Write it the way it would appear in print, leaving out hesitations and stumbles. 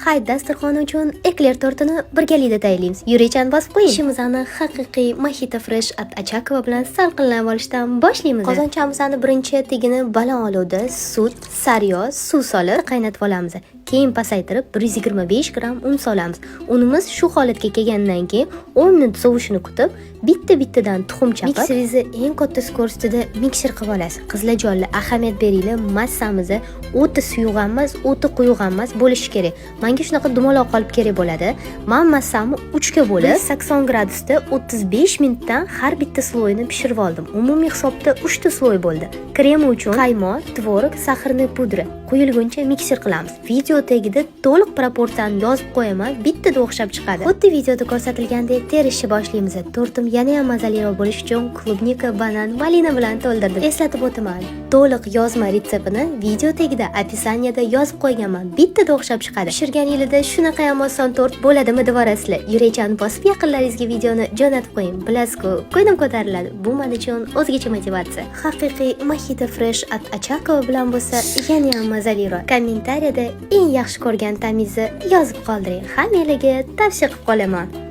Hayit dasturxoni uchun ekler tortini birgalikda tayyorlaymiz. Yurechan bosib qo'ying. Ishimizni haqiqiy Mojito Fresh at Achakova bilan salqinlanib olishdan boshlaymiz. Qozonchamizni birinchi tegini baland olovda sut, sariyog', suv solib qaynatib olamiz. Keyin pasaytirib 125 gram un solamiz. Unimiz shu holatga kelgandan keyin 10 minut sovishini kutib, bitta-bittadan tuxum chaqib, mikseringizni eng katta skorsitida mikser qilib olasiz. Qizlarjonlar, ahamiyat beringlar, massamizni o'ti suyuq emas, o'ti quyuq emas bo'lishi kerak. Menga shunaqa dumaloq qolib kerak bo'ladi. Men massamni 3 ga bo'lib, 80 gradusda 35 minutdan har bitta sloyini pishirib oldim. Umumiy hisobda 3 ta sloy bo'ldi. Kremi uchun qaymoq, tvorog, saxarni pudra quyilguncha mikser qilamiz. Video tagida to'liq proporsiyani yozib qo'yaman, bittada o'xshab chiqadi. Xuddi videoda ko'rsatilgandek terishni boshlaymiz. Tortim yana ham mazaliroq bo'lish uchun klubnika, banan, malina bilan to'ldirdim. Eslatib o'taman. To'liq yozma retseptini video tagida opisaniyada yozib qo'yganman. Bittada o'xshab chiqadi. Pishirganingizda shunaqa ham oson tort bo'ladimi deb orasizlar. Yurechan bosib yaqinlaringizga videoni jo'natib qo'ying. Bilasizku, ko'nglim ko'tariladi. Bu men uchun o'zgacha motivatsiya. Haqiqiy Mojito Fresh at Achakova bilan bo'lsa, yana ham mazaliroq. Kommentariyada eng yaxshi ko'rgan tamizni yozib qoldiring. Hammalarga tavsiya qilib qolaman.